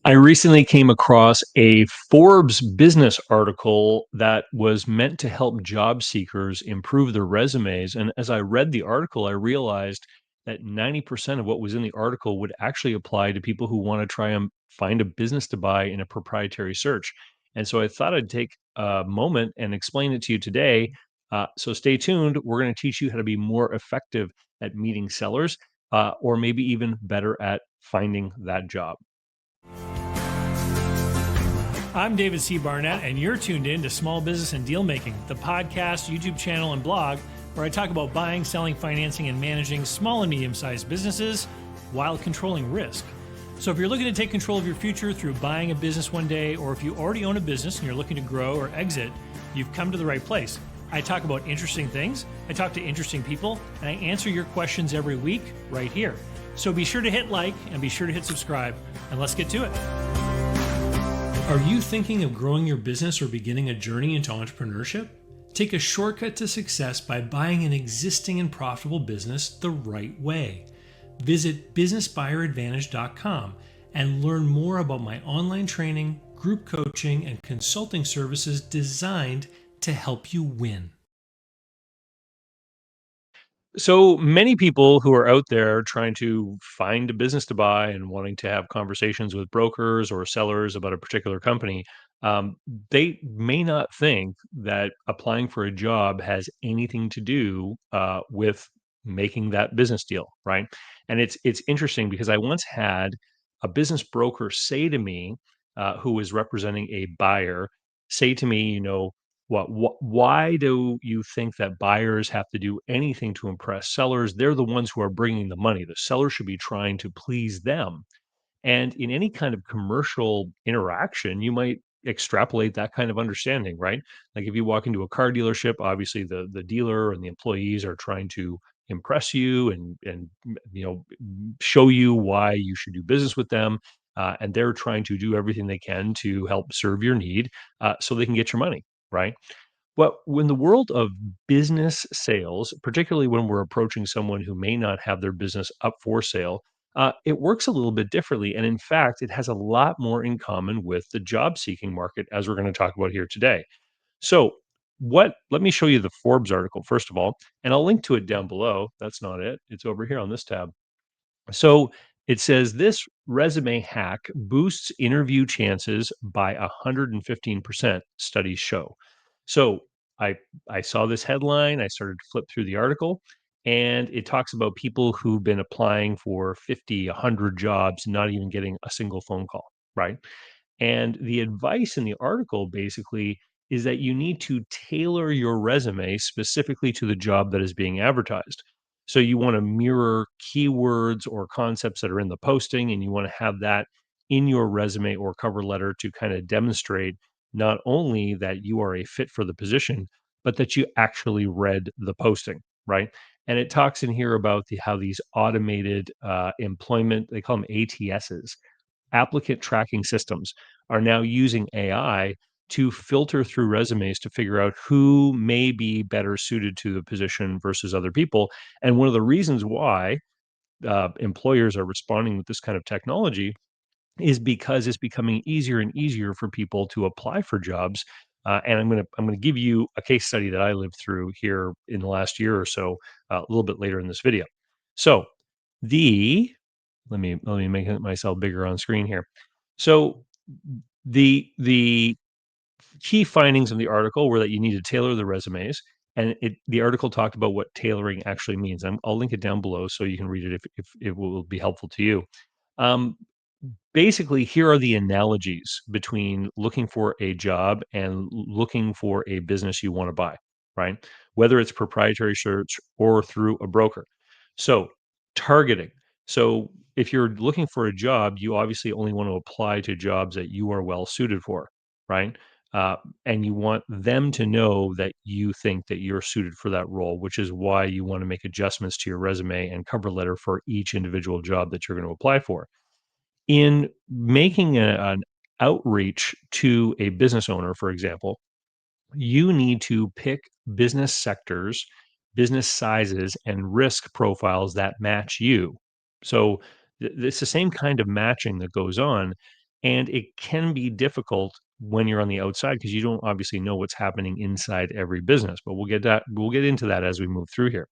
I recently came across a Forbes business article that was meant to help job seekers improve their resumes. And as I read the article, I realized that 90% of what was in the article would actually apply to people who want to try and find a business to buy in a proprietary search. And so I thought I'd take a moment and explain it to you today. So stay tuned. We're going to teach you how to be more effective at meeting sellers, or maybe even better at finding that job. I'm David C. Barnett, and you're tuned in to Small Business and Deal Making, the podcast, YouTube channel, and blog where I talk about buying, selling, financing, and managing small and medium sized businesses while controlling risk. So, if you're looking to take control of your future through buying a business one day, or if you already own a business and you're looking to grow or exit, you've come to the right place. I talk about interesting things, I talk to interesting people, and I answer your questions every week right here. So, be sure to hit like and be sure to hit subscribe, and let's get to it. Are you thinking of growing your business or beginning a journey into entrepreneurship? Take a shortcut to success by buying an existing and profitable business the right way. Visit businessbuyeradvantage.com and learn more about my online training, group coaching, and consulting services designed to help you win. So many people who are out there trying to find a business to buy and wanting to have conversations with brokers or sellers about a particular company, they may not think that applying for a job has anything to do with making that business deal, right? And it's interesting because I once had a business broker say to me, who was representing a buyer, say to me, why do you think that buyers have to do anything to impress sellers? They're the ones who are bringing the money. The seller should be trying to please them. And in any kind of commercial interaction, you might extrapolate that kind of understanding, right? Like if you walk into a car dealership, obviously the dealer and the employees are trying to impress you and show you why you should do business with them. And they're trying to do everything they can to help serve your need, so they can get your money, right? Well, when the world of business sales, particularly when we're approaching someone who may not have their business up for sale, it works a little bit differently. And in fact, it has a lot more in common with the job seeking market, as we're going to talk about here today. So, let me show you the Forbes article, first of all, and I'll link to it down below. That's not it, it's over here on this tab. So, it says this resume hack boosts interview chances by 115%, studies show. So I I saw this headline, I started to flip through the article, and it talks about people who've been applying for 50, 100 jobs, not even getting a single phone call, right? And the advice in the article basically is that you need to tailor your resume specifically to the job that is being advertised. So you want to mirror keywords or concepts that are in the posting, and you want to have that in your resume or cover letter to kind of demonstrate not only that you are a fit for the position, but that you actually read the posting, right? And it talks in here about how these automated employment, they call them ATSs, applicant tracking systems, are now using AI to filter through resumes to figure out who may be better suited to the position versus other people. And one of the reasons why employers are responding with this kind of technology is because it's becoming easier and easier for people to apply for jobs. And I'm gonna give you a case study that I lived through here in the last year or so, a little bit later in this video. So the let me make it myself bigger on screen here. So the key findings in the article were that you need to tailor the resumes, and the article talked about what tailoring actually means. I'll link it down below so you can read it if it will be helpful to you. Um, Basically, here are the analogies between looking for a job and looking for a business you want to buy, right? Whether it's proprietary search or through a broker. So, targeting. So, if you're looking for a job, you obviously only want to apply to jobs that you are well suited for, right? Uh, and you want them to know that you think that you're suited for that role, which is why you want to make adjustments to your resume and cover letter for each individual job that you're going to apply for. In making an outreach to a business owner, for example, you need to pick business sectors, business sizes, and risk profiles that match you. So it's the same kind of matching that goes on. And it can be difficult when you're on the outside because you don't obviously know what's happening inside every business. But we'll get into that as we move through here.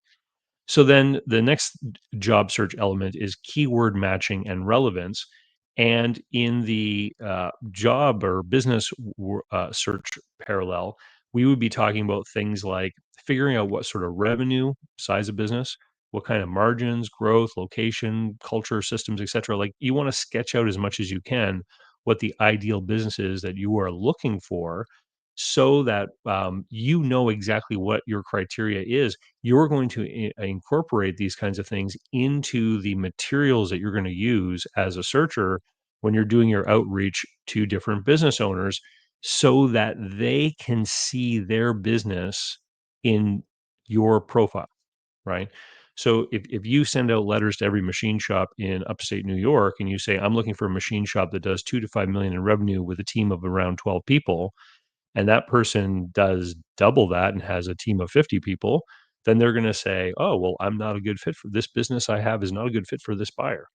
So then the next job search element is keyword matching and relevance. And in the job or business search parallel, we would be talking about things like figuring out what sort of revenue, size of business, what kind of margins, growth, location, culture, systems, etc. Like you want to sketch out as much as you can what the ideal business is that you are looking for so that you know exactly what your criteria is. You're going to incorporate these kinds of things into the materials that you're going to use as a searcher when you're doing your outreach to different business owners so that they can see their business in your profile, right? So if you send out letters to every machine shop in upstate New York and you say, I'm looking for a machine shop that does 2 to 5 million in revenue with a team of around 12 people, and that person does double that and has a team of 50 people, then they're going to say, oh, well, I'm not a good fit for this business I have is not a good fit for this buyer.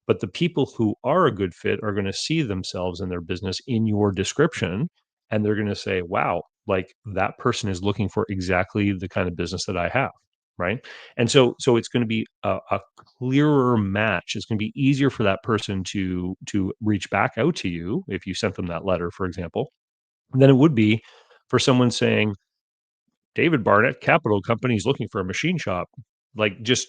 But the people who are a good fit are going to see themselves and their business in your description. And they're going to say, wow, like that person is looking for exactly the kind of business that I have. Right. And so it's going to be a clearer match. It's going to be easier for that person to reach back out to you if you sent them that letter, for example, than it would be for someone saying, David Barnett Capital Company is looking for a machine shop. Like, just,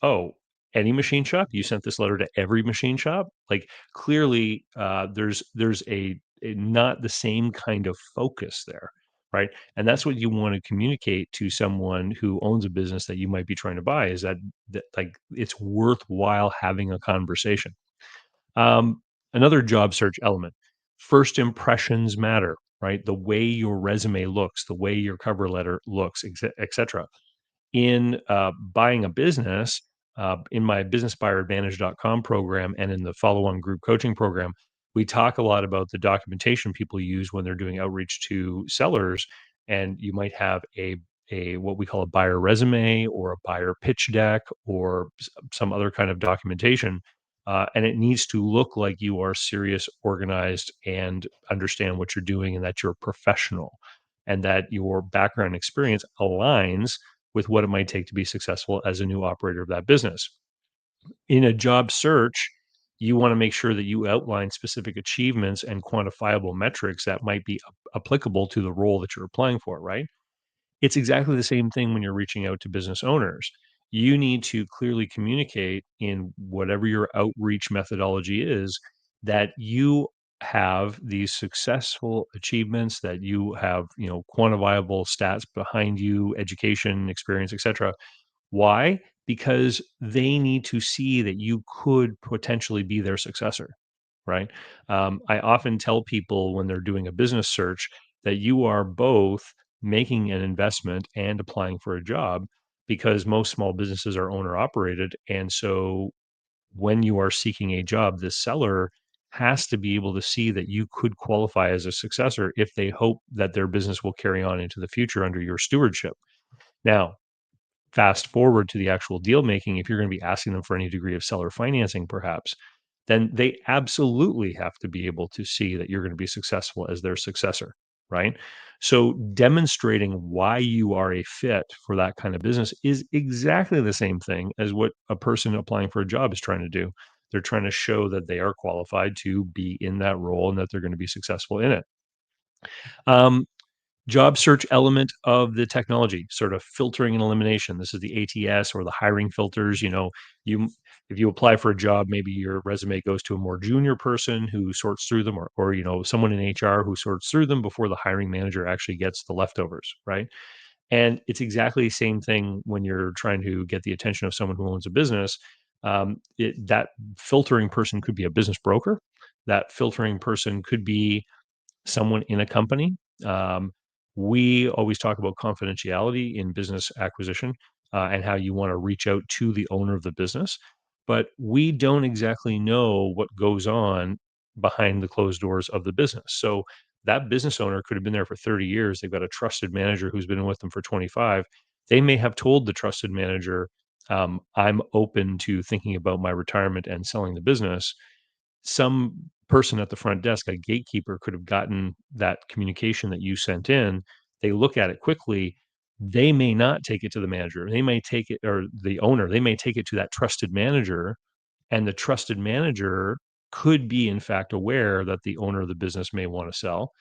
oh, any machine shop? You sent this letter to every machine shop? Like, clearly, there's a not the same kind of focus there, right? And that's what you want to communicate to someone who owns a business that you might be trying to buy is that like it's worthwhile having a conversation. Another job search element, first impressions matter, right? The way your resume looks, the way your cover letter looks, et cetera. In buying a business, in my businessbuyeradvantage.com program and in the follow on group coaching program, we talk a lot about the documentation people use when they're doing outreach to sellers. And you might have a what we call a buyer resume or a buyer pitch deck or some other kind of documentation. And it needs to look like you are serious, organized, and understand what you're doing and that you're professional and that your background experience aligns with what it might take to be successful as a new operator of that business. In a job search, you want to make sure that you outline specific achievements and quantifiable metrics that might be applicable to the role that you're applying for, right? It's exactly the same thing when you're reaching out to business owners. You need to clearly communicate in whatever your outreach methodology is that you have these successful achievements, that you have, quantifiable stats behind you, education, experience, etc. Why? Because they need to see that you could potentially be their successor, right? I often tell people when they're doing a business search that you are both making an investment and applying for a job because most small businesses are owner operated. And so when you are seeking a job, the seller has to be able to see that you could qualify as a successor if they hope that their business will carry on into the future under your stewardship. Now, fast forward to the actual deal making, if you're going to be asking them for any degree of seller financing, perhaps, then they absolutely have to be able to see that you're going to be successful as their successor, right? So, demonstrating why you are a fit for that kind of business is exactly the same thing as what a person applying for a job is trying to do. They're trying to show that they are qualified to be in that role and that they're going to be successful in it. Um, Job search element of the technology, sort of filtering and elimination. This is the ATS or the hiring filters. You if you apply for a job, maybe your resume goes to a more junior person who sorts through them, or someone in HR who sorts through them before the hiring manager actually gets the leftovers, right? And it's exactly the same thing when you're trying to get the attention of someone who owns a business. That filtering person could be a business broker. That filtering person could be someone in a company. Um, we always talk about confidentiality in business acquisition and how you want to reach out to the owner of the business, but we don't exactly know what goes on behind the closed doors of the business. So that business owner could have been there for 30 years. They've got a trusted manager who's been with them for 25. They may have told the trusted manager, I'm open to thinking about my retirement and selling the business. Some person at the front desk, a gatekeeper, could have gotten that communication that you sent in. They look at it quickly. They may not take it to the manager. They may take it, or the owner, they may take it to that trusted manager, and the trusted manager could be, in fact, aware that the owner of the business may want to sell.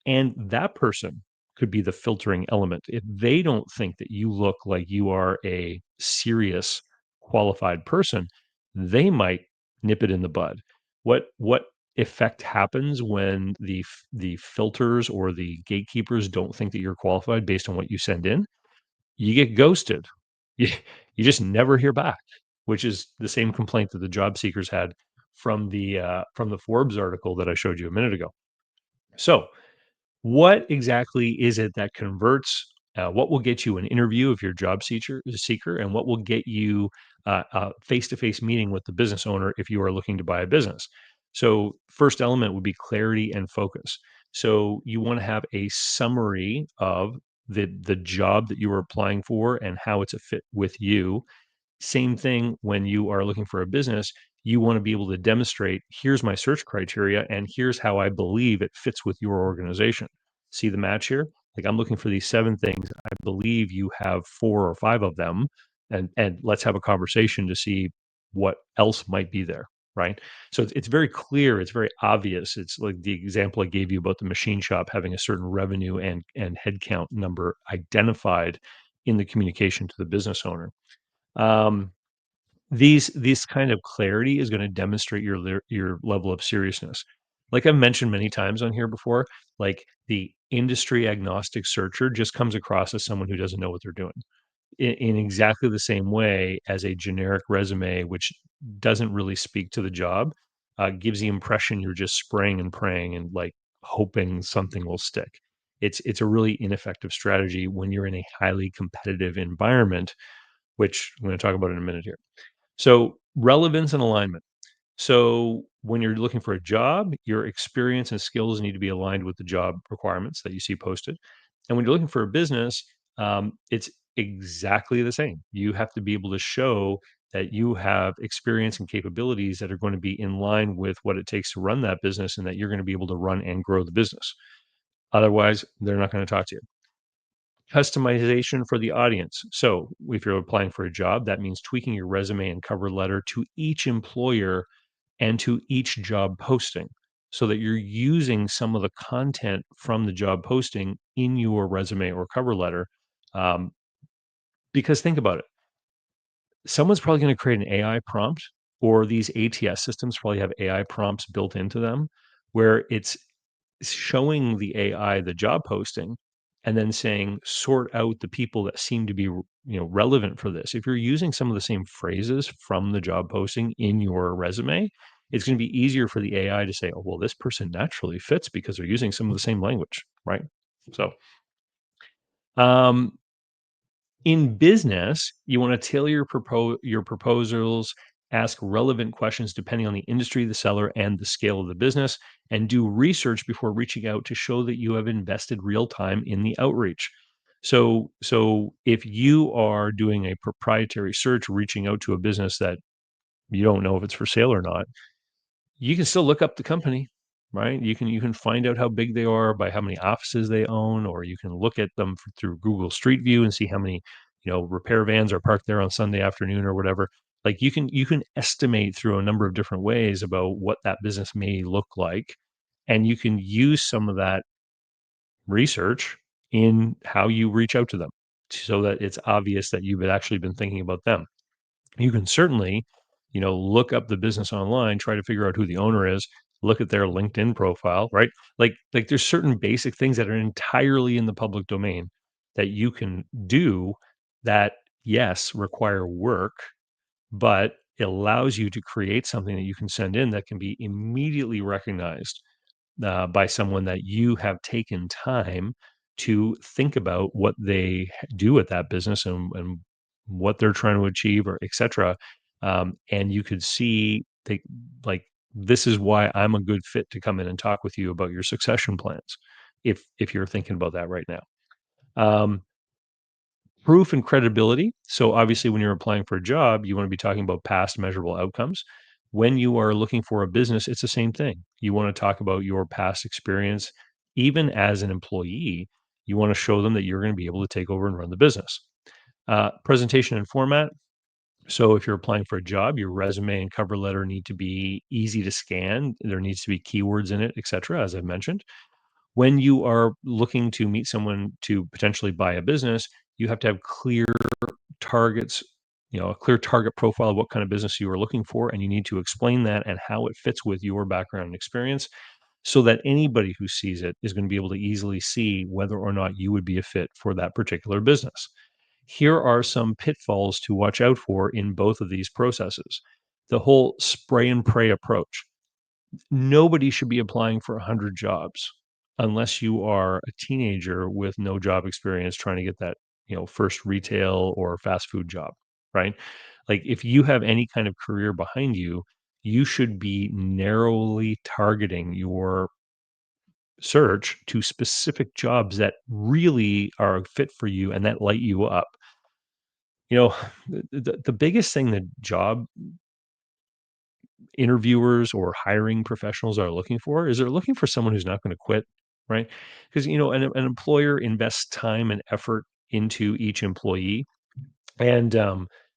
And that person could be the filtering element. If they don't think that you look like you are a serious, qualified person, they might nip it in the bud. What effect happens when the filters or the gatekeepers don't think that you're qualified based on what you send in? You get ghosted. You, you just never hear back, which is the same complaint that the job seekers had from the Forbes article that I showed you a minute ago. So, what exactly is it that converts? What will get you an interview if you're a seeker, and what will get you a face-to-face meeting with the business owner if you are looking to buy a business? So, first element would be clarity and focus. So, you want to have a summary of the job that you are applying for and how it's a fit with you. Same thing when you are looking for a business, you want to be able to demonstrate, here's my search criteria and here's how I believe it fits with your organization. See the match here? Like, I'm looking for these 7 things. I believe you have 4 or 5 of them, and let's have a conversation to see what else might be there, right? So it's very clear, it's very obvious. It's like the example I gave you about the machine shop having a certain revenue and headcount number identified in the communication to the business owner. Um, these kind of clarity is gonna demonstrate your level of seriousness. Like I've mentioned many times on here before, like, the industry agnostic searcher just comes across as someone who doesn't know what they're doing. In exactly the same way as a generic resume, which doesn't really speak to the job, gives the impression you're just spraying and praying and, like, hoping something will stick. It's a really ineffective strategy when you're in a highly competitive environment, which I'm gonna talk about in a minute here. So, relevance and alignment. So, when you're looking for a job, your experience and skills need to be aligned with the job requirements that you see posted. And when you're looking for a business, it's exactly the same. You have to be able to show that you have experience and capabilities that are going to be in line with what it takes to run that business and that you're going to be able to run and grow the business. Otherwise, they're not going to talk to you. Customization for the audience. So, if you're applying for a job, that means tweaking your resume and cover letter to each employer and to each job posting so that you're using some of the content from the job posting in your resume or cover letter. Um, because think about it, someone's probably going to create an AI prompt, or these ATS systems probably have AI prompts built into them where it's showing the AI the job posting and then saying, sort out the people that seem to be, relevant for this. If you're using some of the same phrases from the job posting in your resume, it's going to be easier for the AI to say, oh, well, this person naturally fits because they're using some of the same language, right? So, um, in business, you want to tailor your proposals, ask relevant questions depending on the industry, the seller, and the scale of the business, and do research before reaching out to show that you have invested real time in the outreach. So if you are doing a proprietary search, reaching out to a business that you don't know if it's for sale or not, you can still look up the company, right? You can find out how big they are by how many offices they own, or you can look at them through Google Street View and see how many, repair vans are parked there on Sunday afternoon or whatever. Like, you can estimate through a number of different ways about what that business may look like, and you can use some of that research in how you reach out to them so that it's obvious that you've actually been thinking about them. You can certainly, look up the business online, try to figure out who the owner is, look at their LinkedIn profile, right? Like there's certain basic things that are entirely in the public domain that you can do that, yes, require work, but it allows you to create something that you can send in that can be immediately recognized by someone that you have taken time to think about what they do at that business and what they're trying to achieve, or et cetera. And you could see they, like, this is why I'm a good fit to come in and talk with you about your succession plans if you're thinking about that right now. Um, Proof and credibility. So obviously, when you're applying for a job, you want to be talking about past measurable outcomes. When you are looking for a business, it's the same thing. You want to talk about your past experience. Even as an employee, you want to show them that you're going to be able to take over and run the business. Presentation and format. So if you're applying for a job, your resume and cover letter need to be easy to scan. There needs to be keywords in it, et cetera, as I've mentioned. When you are looking to meet someone to potentially buy a business, you have to have clear targets, a clear target profile of what kind of business you are looking for, and you need to explain that and how it fits with your background and experience so that anybody who sees it is going to be able to easily see whether or not you would be a fit for that particular business. Here are some pitfalls to watch out for in both of these processes. The whole spray and pray approach. Nobody should be applying for 100 jobs unless you are a teenager with no job experience trying to get that, first retail or fast food job, right? Like if you have any kind of career behind you, you should be narrowly targeting your search to specific jobs that really are a fit for you and that light you up. You know, the biggest thing that job interviewers or hiring professionals are looking for is they're looking for someone who's not going to quit, right? Because an employer invests time and effort into each employee, and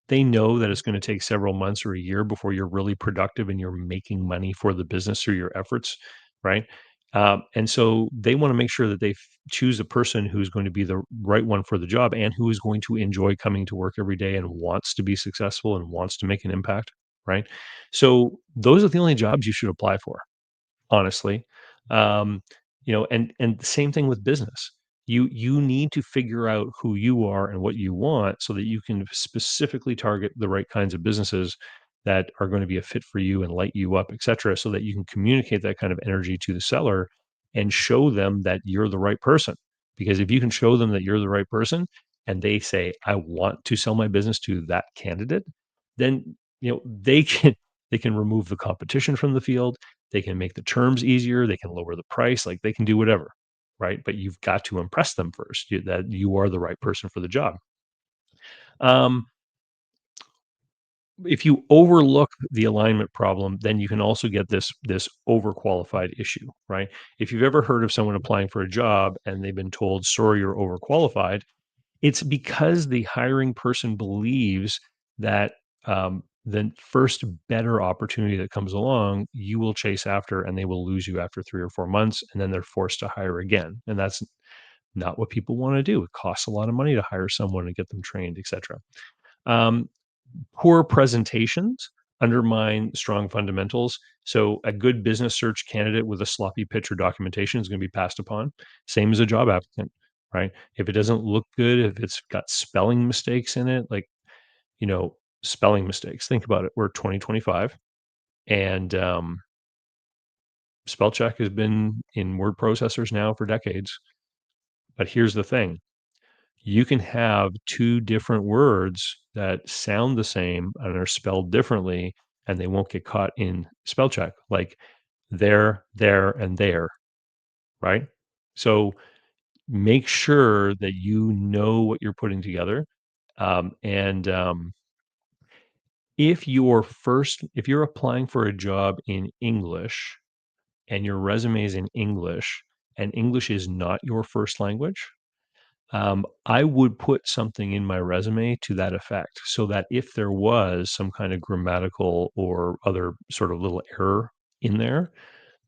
they know that it's going to take several months or a year before you're really productive and you're making money for the business through your efforts, right? And so they want to make sure that they choose a person who's going to be the right one for the job and who is going to enjoy coming to work every day and wants to be successful and wants to make an impact, right? So those are the only jobs you should apply for, honestly. Um, and the same thing with business. You need to figure out who you are and what you want so that you can specifically target the right kinds of businesses that are going to be a fit for you and light you up, et cetera, so that you can communicate that kind of energy to the seller and show them that you're the right person. Because if you can show them that you're the right person and they say, I want to sell my business to that candidate, then they can remove the competition from the field. They can make the terms easier, they can lower the price, like, they can do whatever, right? But you've got to impress them first, that you are the right person for the job. Um, if you overlook the alignment problem, then you can also get this overqualified issue, right? If you've ever heard of someone applying for a job and they've been told, "Sorry, you're overqualified," it's because the hiring person believes that, the first better opportunity that comes along, you will chase after and they will lose you after 3 or 4 months, and then they're forced to hire again, and that's not what people wanna do. It costs a lot of money to hire someone and get them trained, etcetera. Um, Poor presentations undermine strong fundamentals, so a good business search candidate with a sloppy pitch or documentation is gonna be passed upon, same as a job applicant, right? If it doesn't look good, if it's got spelling mistakes in it, like, you know, spelling mistakes. Think about it. We're 2025, and spell check has been in word processors now for decades. But here's the thing: you can have two different words that sound the same and are spelled differently, and they won't get caught in spell check, like there, and there, right? So make sure that you know what you're putting together. And if you're applying for a job in English and your resume is in English and English is not your first language, I would put something in my resume to that effect so that if there was some kind of grammatical or other sort of little error in there,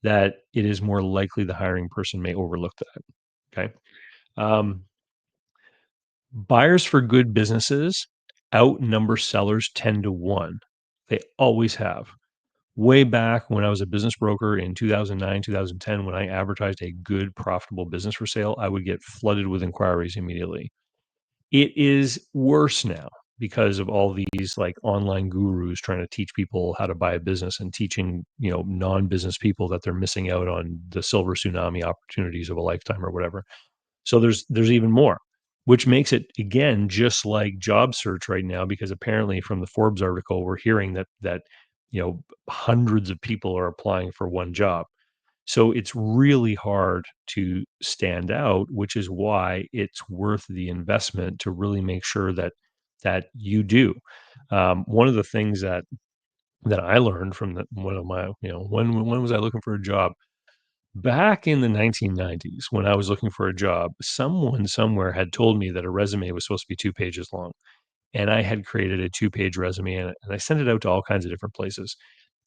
that it is more likely the hiring person may overlook that. Okay. Um, Buyers for good businesses outnumber sellers 10 to 1. They always have. Way back when I was a business broker in 2009, 2010, when I advertised a good, profitable business for sale, I would get flooded with inquiries immediately. It is worse now because of all these like online gurus trying to teach people how to buy a business and teaching, non-business people that they're missing out on the silver tsunami opportunities of a lifetime or whatever. So there's even more, which makes it again just like job search right now, because apparently from the Forbes article, we're hearing that hundreds of people are applying for one job. So it's really hard to stand out, which is why it's worth the investment to really make sure that you do. One of the things that that I learned from one of my, when was I looking for a job? Back in the 1990s, when I was looking for a job, someone somewhere had told me that a resume was supposed to be 2 pages long. And I had created a 2 page resume and I sent it out to all kinds of different places.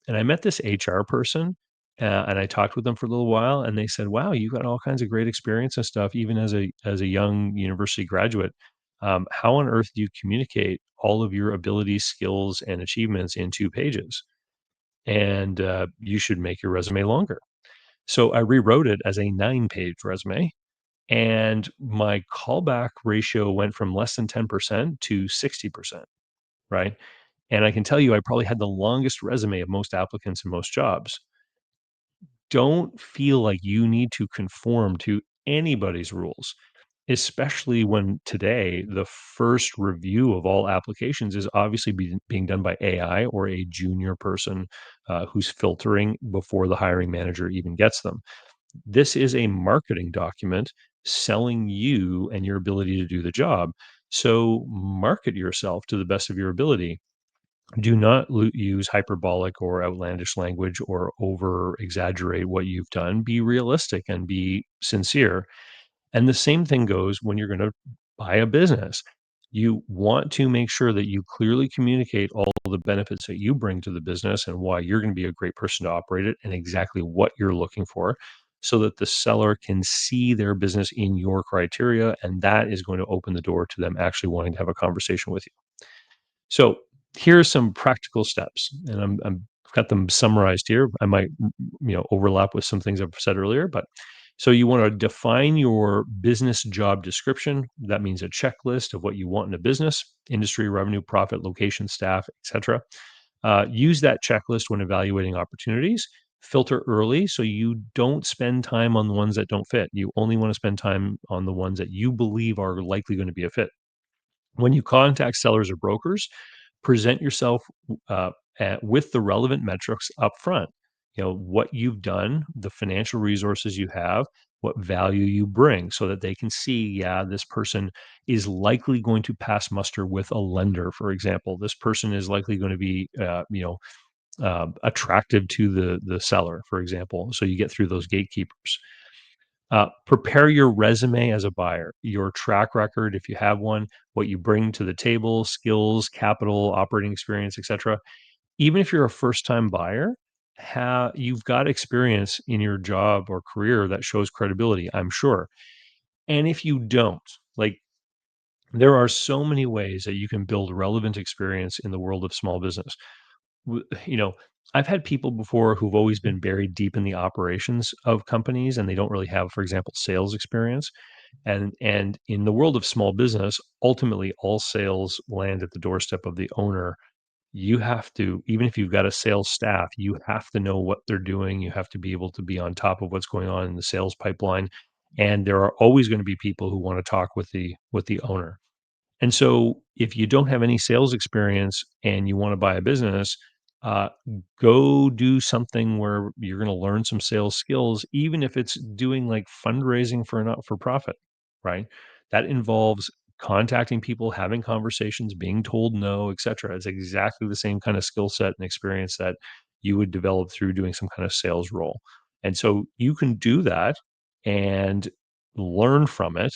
And I met this HR person, and I talked with them for a little while, and they said, "Wow, you got all kinds of great experience and stuff, even as a young university graduate. How on earth do you communicate all of your abilities, skills, and achievements in 2 pages? And you should make your resume longer." So I rewrote it as a 9 page resume, and my callback ratio went from less than 10% to 60%, right? And I can tell you, I probably had the longest resume of most applicants in most jobs. Don't feel like you need to conform to anybody's rules, especially when today the first review of all applications is obviously being done by AI or a junior person who's filtering before the hiring manager even gets them. This is a marketing document selling you and your ability to do the job. So market yourself to the best of your ability. Do not use hyperbolic or outlandish language or over exaggerate what you've done. Be realistic and be sincere. And the same thing goes when you're going to buy a business. You want to make sure that you clearly communicate all the benefits that you bring to the business and why you're going to be a great person to operate it and exactly what you're looking for so that the seller can see their business in your criteria. And that is going to open the door to them actually wanting to have a conversation with you. So here are some practical steps, and I've got them summarized here. I might, overlap with some things I've said earlier, but so you want to define your business job description. That means a checklist of what you want in a business: industry, revenue, profit, location, staff, etc. Use that checklist when evaluating opportunities. Filter early so you don't spend time on the ones that don't fit. You only want to spend time on the ones that you believe are likely going to be a fit. When you contact sellers or brokers, present yourself with the relevant metrics up front. What you've done, the financial resources you have, what value you bring, so that they can see, yeah, this person is likely going to pass muster with a lender, for example. This person is likely going to be, attractive to the seller, for example. So you get through those gatekeepers. Prepare your resume as a buyer, your track record, if you have one, what you bring to the table, skills, capital, operating experience, etc. Even if you're a first-time buyer, you've got experience in your job or career that shows credibility, I'm sure. And if you don't, like, there are so many ways that you can build relevant experience in the world of small business. w- you know, I've had people before who've always been buried deep in the operations of companies and they don't really have, for example, sales experience. And in the world of small business, ultimately all sales land at the doorstep of the owner. You have to, even if you've got a sales staff, you have to know what they're doing. You have to be able to be on top of what's going on in the sales pipeline. And there are always going to be people who want to talk with the owner. And so if you don't have any sales experience and you want to buy a business, uh, go do something where you're going to learn some sales skills, even if it's doing like fundraising for a not for profit, right? That involves contacting people, having conversations, being told no, et cetera. It's exactly the same kind of skill set and experience that you would develop through doing some kind of sales role. And so you can do that and learn from it,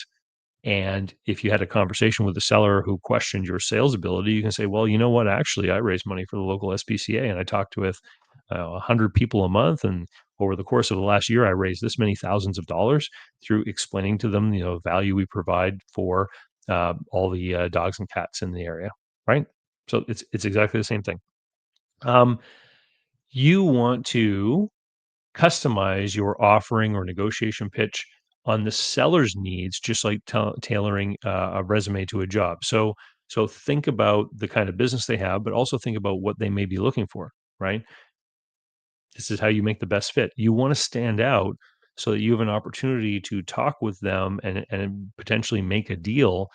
and if you had a conversation with the seller who questioned your sales ability, you can say, well, you know what? Actually, I raise money for the local SPCA and I talked with 100 people a month. And over the course of the last year, I raised this many thousands of dollars through explaining to them, value we provide for all the dogs and cats in the area. Right. So it's exactly the same thing. Um, you want to customize your offering or negotiation pitch on the seller's needs, just like tailoring a resume to a job. So think about the kind of business they have, but also think about what they may be looking for, right? This is how you make the best fit. You want to stand out so that you have an opportunity to talk with them and potentially make a deal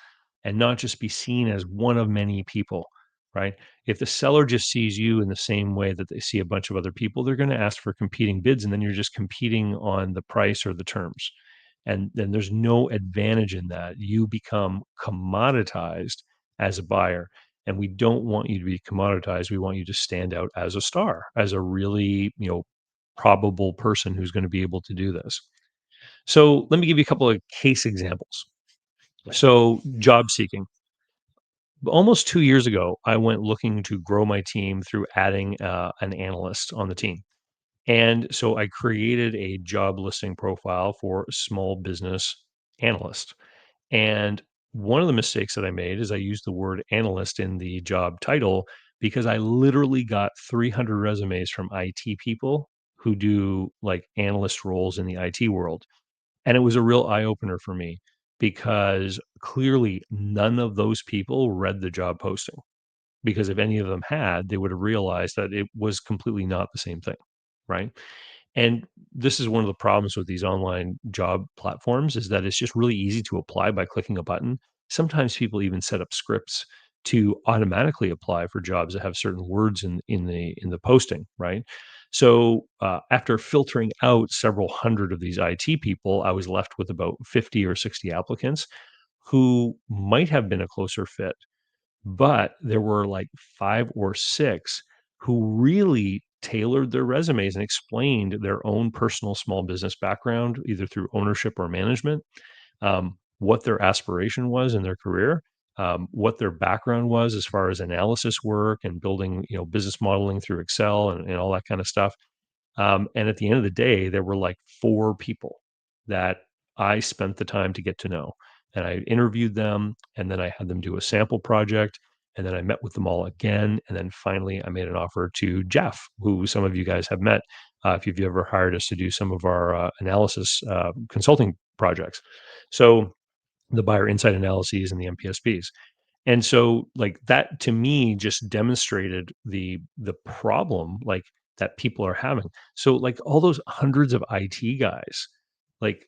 and not just be seen as one of many people, right? If the seller just sees you in the same way that they see a bunch of other people, they're going to ask for competing bids and then you're just competing on the price or the terms. And then there's no advantage in that. You become commoditized as a buyer. And we don't want you to be commoditized. We want you to stand out as a star, as a really, probable person who's going to be able to do this. So let me give you a couple of case examples. So job seeking. Almost 2 years ago, I went looking to grow my team through adding an analyst on the team. And so I created a job listing profile for small business analyst. And one of the mistakes that I made is I used the word analyst in the job title because I literally got 300 resumes from IT people who do like analyst roles in the IT world. And it was a real eye opener for me because clearly none of those people read the job posting. Because if any of them had, they would have realized that it was completely not the same thing. Right. And this is one of the problems with these online job platforms is that it's just really easy to apply by clicking a button. Sometimes people even set up scripts to automatically apply for jobs that have certain words in the posting, right? So after filtering out several hundred of these IT people, I was left with about 50 or 60 applicants who might have been a closer fit, but there were like 5 or 6 who really tailored their resumes and explained their own personal small business background, either through ownership or management, what their aspiration was in their career, what their background was as far as analysis work and building, business modeling through Excel and all that kind of stuff. And at the end of the day, there were like 4 people that I spent the time to get to know. And I interviewed them, and then I had them do a sample project, and then I met with them all again. And then finally, I made an offer to Jeff, who some of you guys have met if you've ever hired us to do some of our analysis consulting projects. So the buyer insight analyses and the MPSPs. And so like that to me just demonstrated the problem like that people are having. So like all those hundreds of IT guys, like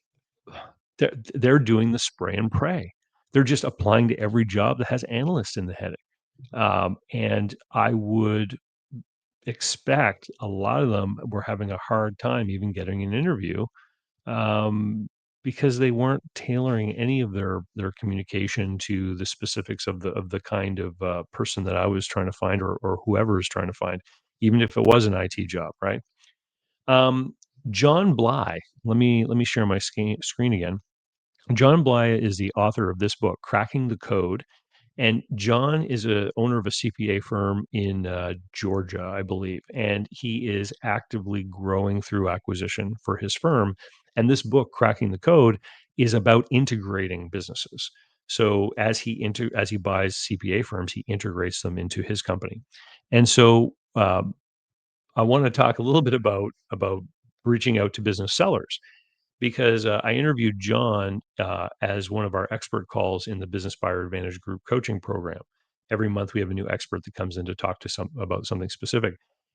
they're doing the spray and pray. They're just applying to every job that has analyst in the heading. And I would expect a lot of them were having a hard time even getting an interview um, because they weren't tailoring any of their communication to the specifics of the kind of person that I was trying to find or whoever is trying to find, even if it was an IT job, right? Um, John Bly, let me share my screen again. John Bly is the author of this book, Cracking the Code, and John is a owner of a CPA firm in Georgia, I believe, and he is actively growing through acquisition for his firm. And this book, Cracking the Code, is about integrating businesses. So as he buys CPA firms, he integrates them into his company. And so I want to talk a little bit about reaching out to business sellers because I interviewed John as one of our expert calls in the Business Buyer Advantage Group coaching program. Every month, we have a new expert that comes in to talk to some about something specific.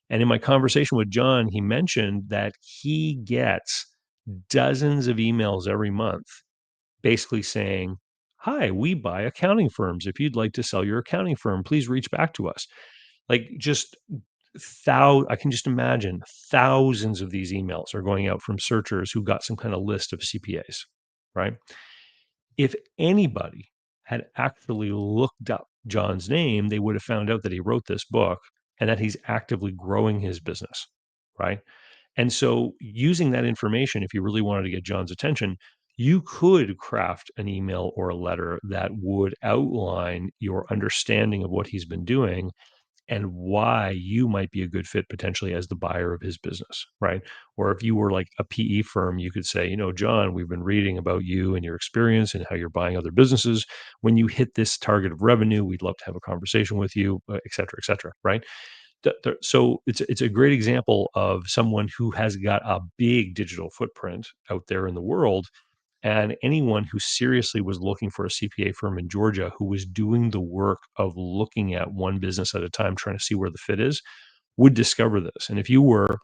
And in my conversation with John, he mentioned that he gets dozens of emails every month, basically saying, "Hi, we buy accounting firms. If you'd like to sell your accounting firm, please reach back to us." Like just I can just imagine thousands of these emails are going out from searchers who got some kind of list of CPAs, right? If anybody had actually looked up John's name, they would have found out that he wrote this book and that he's actively growing his business, right? And so, using that information, if you really wanted to get John's attention, you could craft an email or a letter that would outline your understanding of what he's been doing and why you might be a good fit potentially as the buyer of his business, right? Or if you were like a PE firm, you could say, John, we've been reading about you and your experience and how you're buying other businesses. When you hit this target of revenue, we'd love to have a conversation with you, et cetera, right? So it's a great example of someone who has got a big digital footprint out there in the world, and anyone who seriously was looking for a CPA firm in Georgia who was doing the work of looking at one business at a time, trying to see where the fit is, would discover this. And if you were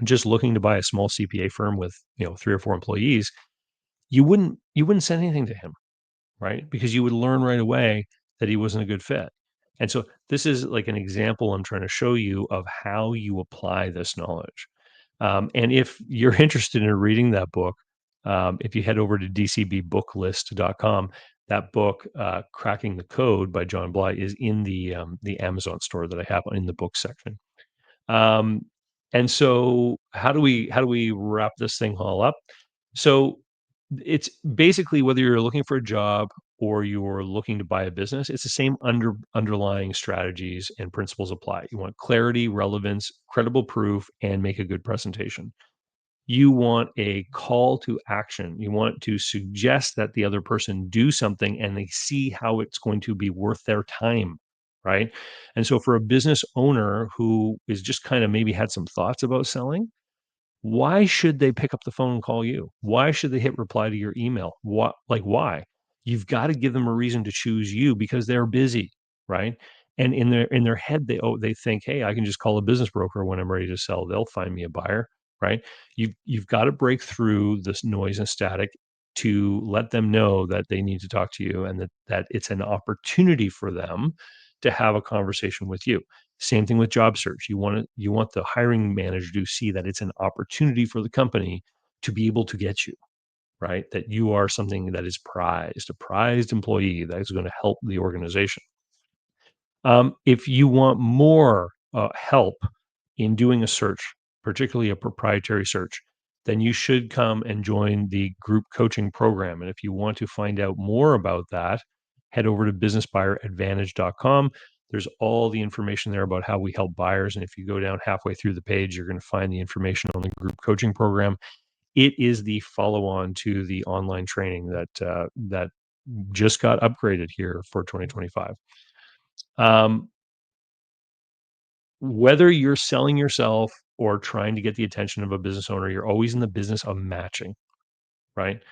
just looking to buy a small CPA firm with 3 or 4 employees, you wouldn't send anything to him, right? Because you would learn right away that he wasn't a good fit. And so this is like an example I'm trying to show you of how you apply this knowledge. And if you're interested in reading that book, if you head over to dcbbooklist.com, That book, Cracking the Code by John Bly, is in the Amazon store that I have in the book section. Um, and so how do we wrap this thing all up? So it's basically whether you're looking for a job or you're looking to buy a business, it's the same underlying strategies and principles apply. You want clarity, relevance, credible proof, and make a good presentation. You want a call to action. You want to suggest that the other person do something and they see how it's going to be worth their time, right? And so for a business owner who is just kind of maybe had some thoughts about selling, why should they pick up the phone and call you? Why should they hit reply to your email? Why? You've got to give them a reason to choose you because they're busy, right? And in their head, they think, hey, I can just call a business broker when I'm ready to sell. They'll find me a buyer, right? You've got to break through this noise and static to let them know that they need to talk to you and that it's an opportunity for them to have a conversation with you. Same thing with job search. You want the hiring manager to see that it's an opportunity for the company to be able to get you, right? That you are something that is prized, a prized employee that is going to help the organization. If you want more help in doing a search, particularly a proprietary search, then you should come and join the group coaching program. And if you want to find out more about that, head over to businessbuyeradvantage.com. There's all the information there about how we help buyers. And if you go down halfway through the page, you're going to find the information on the group coaching program. It is the follow-on to the online training that just got upgraded here for 2025. Um, Whether you're selling yourself or trying to get the attention of a business owner, you're always in the business of matching, right?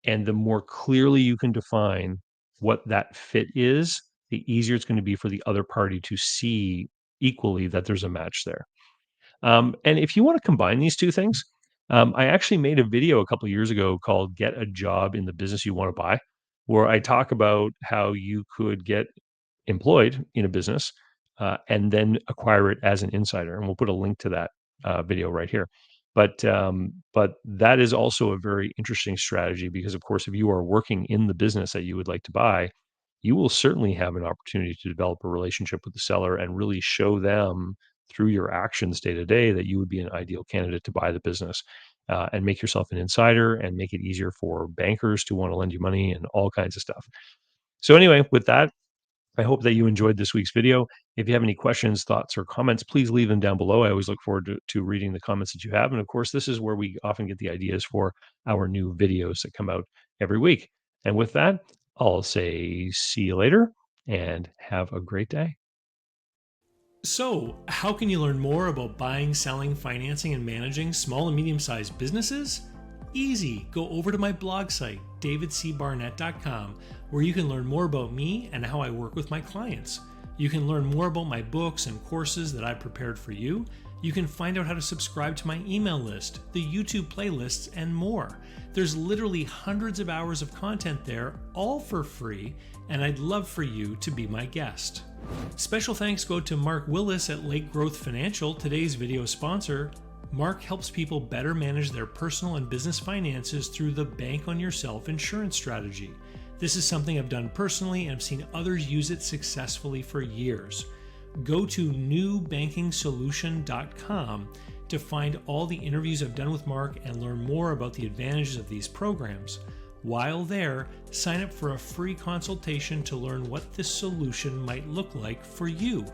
And the more clearly you can define what that fit is, the easier it's going to be for the other party to see equally that there's a match there. And if you want to combine these two things, I actually made a video a couple of years ago called Get a Job in the Business You Want to Buy, where I talk about how you could get employed in a business and then acquire it as an insider. And we'll put a link to that video right here. But that is also a very interesting strategy because, of course, if you are working in the business that you would like to buy, you will certainly have an opportunity to develop a relationship with the seller and really show them through your actions day to day that you would be an ideal candidate to buy the business and make yourself an insider and make it easier for bankers to want to lend you money and all kinds of stuff. So anyway, with that, I hope that you enjoyed this week's video. If you have any questions, thoughts, or comments, please leave them down below. I always look forward to reading the comments that you have. And of course, this is where we often get the ideas for our new videos that come out every week. And with that, I'll say see you later and have a great day. So, how can you learn more about buying, selling, financing, and managing small and medium sized businesses? Easy. Go over to my blog site, davidcbarnett.com, where you can learn more about me and how I work with my clients. You can learn more about my books and courses that I've prepared for you. You can find out how to subscribe to my email list, the YouTube playlists, and more. There's literally hundreds of hours of content there, all for free, and I'd love for you to be my guest. Special thanks go to Mark Willis at Lake Growth Financial, today's video sponsor. Mark helps people better manage their personal and business finances through the Bank on Yourself insurance strategy. This is something I've done personally and I've seen others use it successfully for years. Go to newbankingsolution.com to find all the interviews I've done with Mark and learn more about the advantages of these programs. While there, sign up for a free consultation to learn what this solution might look like for you.